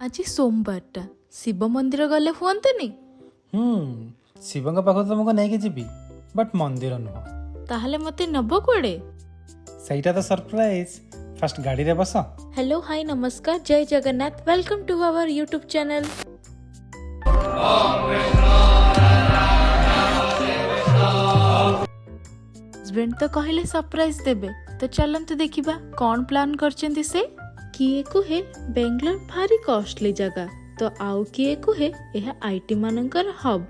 आज सोमवारटा शिव मंदिर गले हुअंतनी। शिवंग पाख तुमको नहीं जीवी बट मंदिर नुह ताहले मते नब कोड़े सहीटा तो सरप्राइज। फर्स्ट गाड़ी रे बस। हेलो हाय नमस्कार जय Jagannath welcome to our YouTube channel. Husband तो कहले सरप्राइज देबे तो चलंतु देखिबा कौन प्लान करचंती से। किए कुहे बेंगलोर भारी कॉस्टली जगह तो आउ किए कुहे यह आईटी मानकर हब,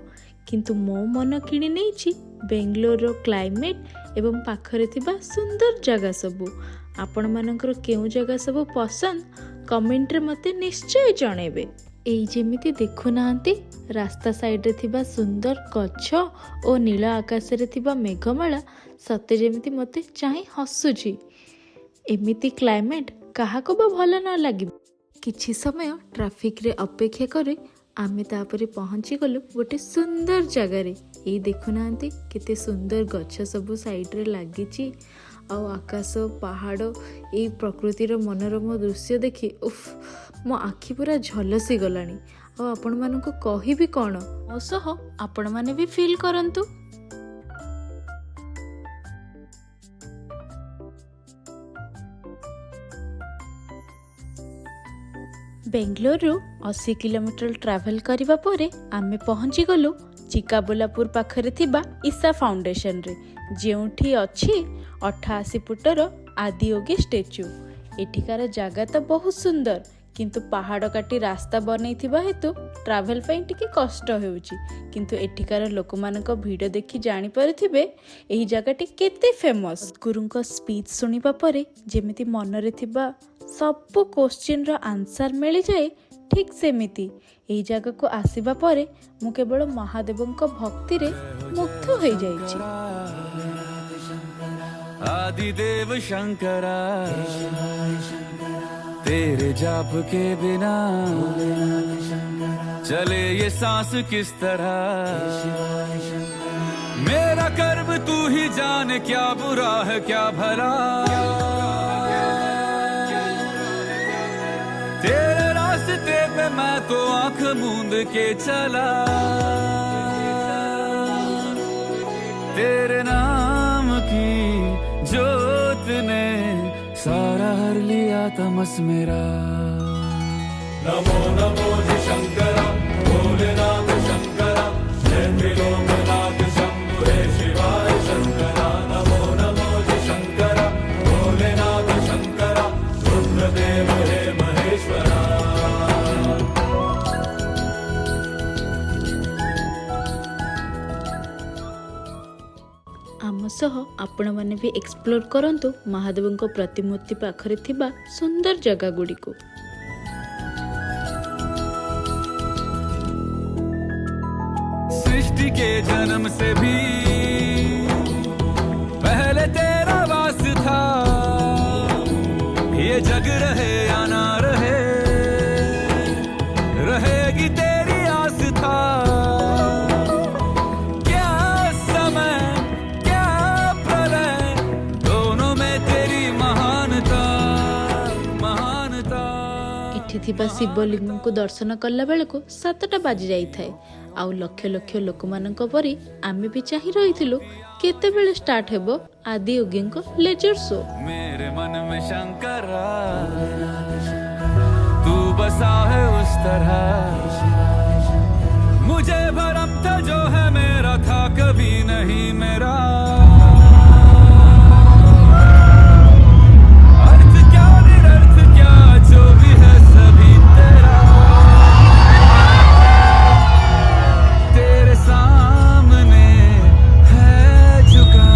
किंतु मो मन किणी नेछि बेंगलोर रो क्लाइमेट एवं पाखरे थिबा सुंदर जगह सबु। आपण मानकर केउ जगह सबु पसंद कमेंट रे मते निश्चय जणेबे। एई जेमिति देखु नांती रास्ता साइड रे थिबा सुंदर गछ ओ नील आकाश रे थिबा मेघमाला सते जेमिति मते चाहि हसुची। एमिति क्लाइमेट काहाको बा भल न लगे। किछि समय ट्रैफिक रे अपेक्षा करे आमे तापरे पहुंची गलु गोटे सुंदर जगह रे। एई देखु नांती केते सुंदर गछ सबु साइड रे लागिची आ आकाश पहाड़ एई प्रकृतिर मनोरम दृश्य देखि उफ मो आखि पूरा झलसी गलानी। आ आपण मानको कहिबी कोन मो सह आपण माने भी फील करंतु। बेंगलोर 80 किलोमीटर ट्रैवल करबा परे आमे पहुंची गलु चिकाबुलापुर पाखरे थिबा ईसा फाउंडेशन रे, जेउठी अछि 88 फुटर आदियोगी स्टेच्यू। एठिकार जगह तो बहुत सुंदर किंतु पहाड़ काटी रास्ता बनई थिबा हेतु ट्रैवल पई टिके कष्ट हेउची, किंतु एठिकार लोक मानक भिडियो देखि जानि परिथिबे एही जगहटी केते फेमस। गुरुंको स्पीच सुनिबा परे जेमिति मन रे थिबा सब क्वेश्चन रो आंसर मिल जाए, ठीक सेमिति एही जगह को आसीबा परे मु केवल महादेवंको भक्ति रे मुग्ध होई जाईची। आदिदेव शंकरा तेरे जाप के बिना चले ये सांस किस तरह। मेरा कर्म तू ही जाने क्या बुरा है क्या भला। तेरे रास्ते पे मैं तो आंख मूंद के चला। तेरे नाम की जोत ने सारा हर लिया तमस मेरा। नमो नमो जी शंकरा भोलेनाथ शंकरा जय त्रिलोकनाथ शंभु हे शिवाय शंकरा। नमो नमो जी शंकरा भोलेनाथ शंकरा रुद्रदेव हे महेश्वरा। आम सह आपण माने भी एक्सप्लोर करंतु महादेवंको प्रतिमूर्ति पाखरे थिबा सुंदर जगह गुडी को। सृष्टि के जन्म से भी पहले तेरा वास था। ये जग रहे या ना रहे रहेगी तेरी आस्था। क्या समय क्या प्रलय दोनों में तेरी महानता महानता। इठी थिबा शिवलिंग को दर्शन कला बेले को 7टा बाजी जाई थाए। आउ लक्ष लक्ष लोक मानक परी आमे भी चाहि रहिथिलु केते बेले स्टार्ट हेबो आदि योगी को लेजर शो। मेरे मन में शंकरा तू बसा है उस तरह। मुझे भरम था जो है मेरा था कभी नहीं मेरा। अर्थ क्या निरर्थ क्या जो भी है सभी तेरा। तेरे सामने है झुका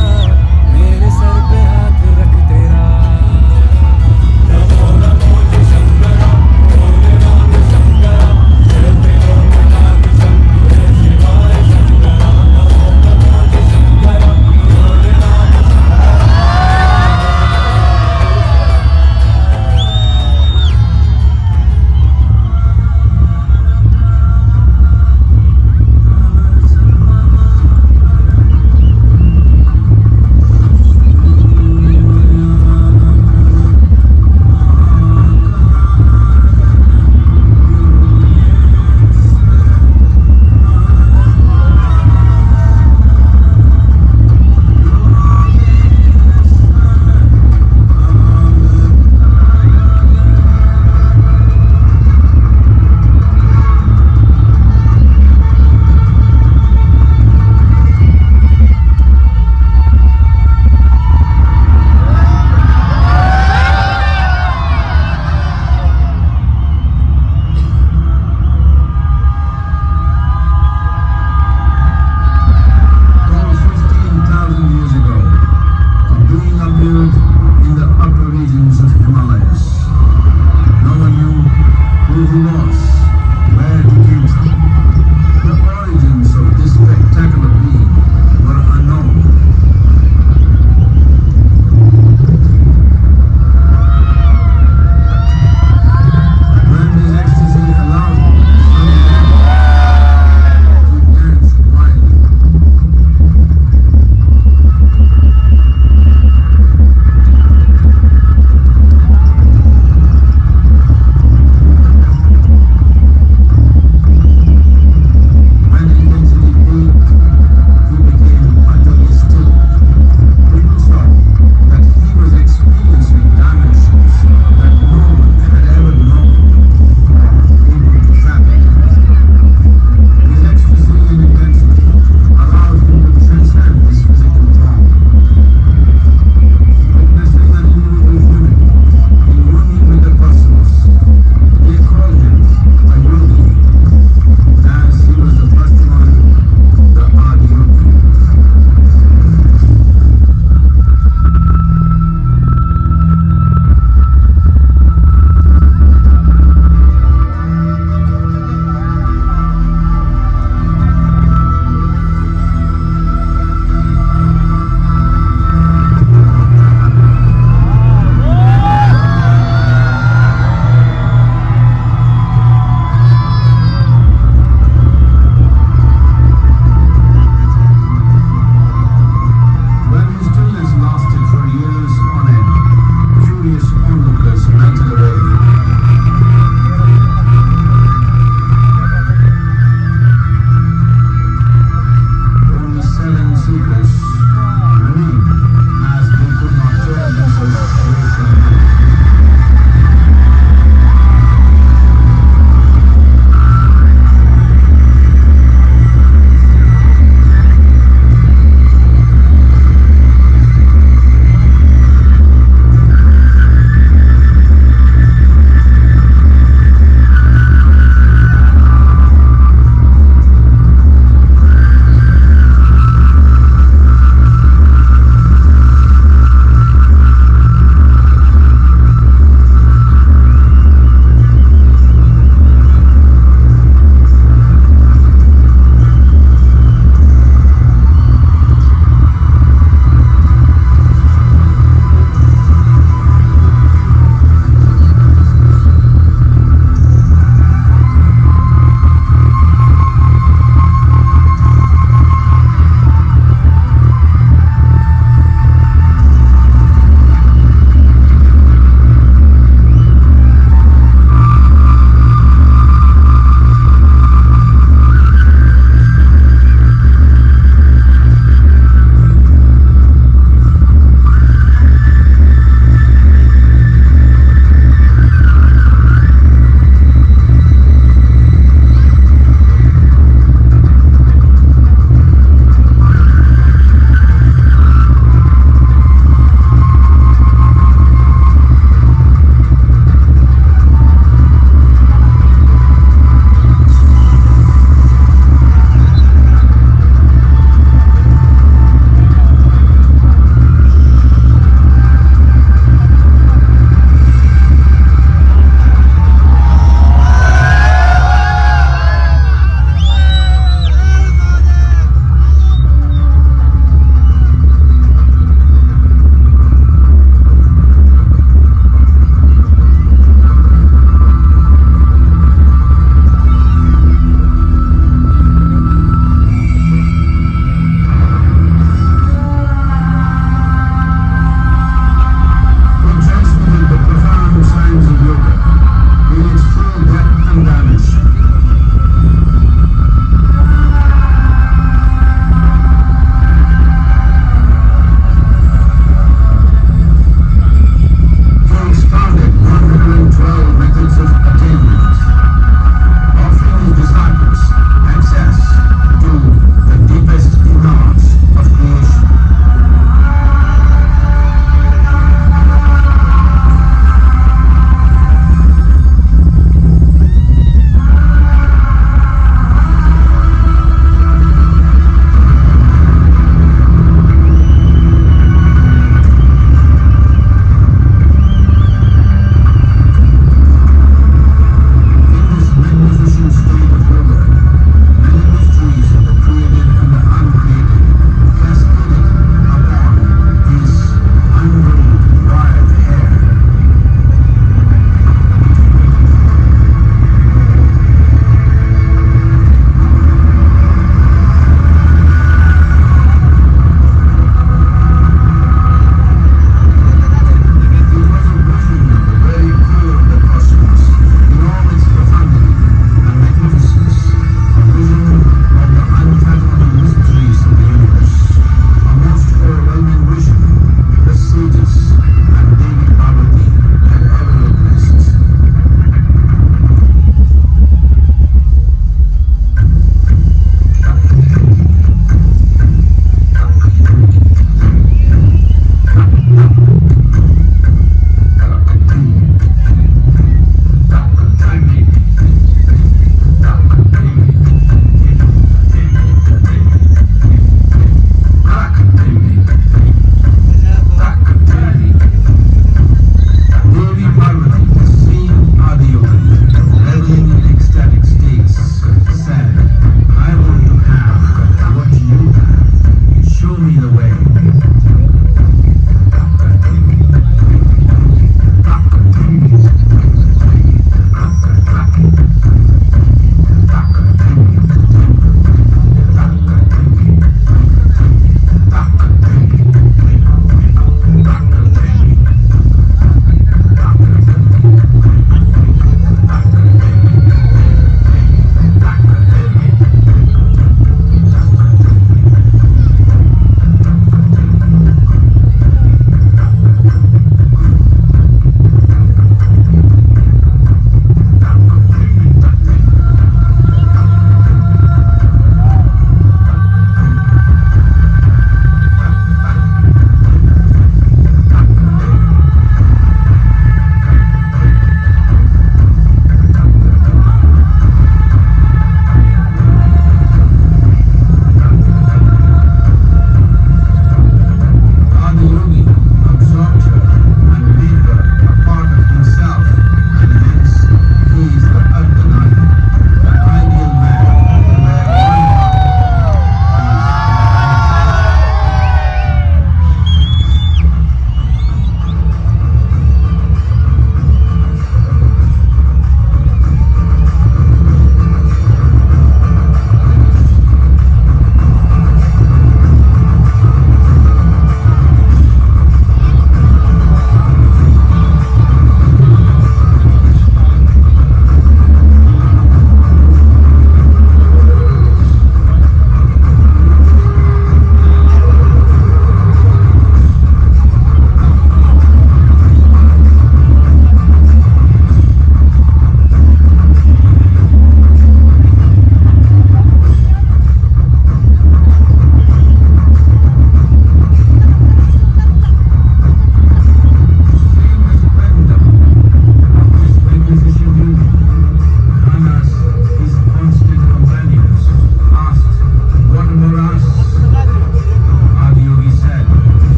मेरे सर पे हाथ रख तेरा। नमो नमो जी शंकरा भोलेनाथ शंकरा जय त्रिलोकनाथ शंभु हे शिवाय शंकरा। नमो नमो जी शंकरा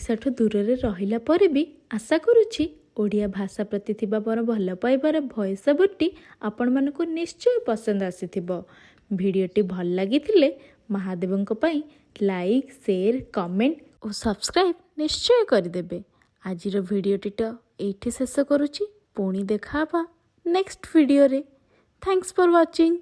ଓଡ଼ିଶାଠୁ ଦୂରରେ ରହିଲା ପରେ ବି ଆଶା କରୁଛି ଓଡ଼ିଆ ଭାଷା ପ୍ରତି ଥିବା ମୋର ଭଲ ପାଇବାର ଭଏସ୍ ଓଭର୍ଟି ଆପଣମାନଙ୍କୁ ନିଶ୍ଚୟ ପସନ୍ଦ ଆସିଥିବ। ଭିଡ଼ିଓଟି ଭଲ ଲାଗିଥିଲେ ମହାଦେବଙ୍କ ପାଇଁ ଲାଇକ୍, ସେୟାର, କମେଣ୍ଟ ଓ ସବସ୍କ୍ରାଇବ୍ ନିଶ୍ଚୟ କରିଦେବେ। ଆଜିର ଭିଡ଼ିଓଟି ତ ଏଇଠି ଶେଷ କରୁଛି। ପୁଣି ଦେଖା ହେବା ନେକ୍ସଟ ଭିଡ଼ିଓରେ। Thanks for watching.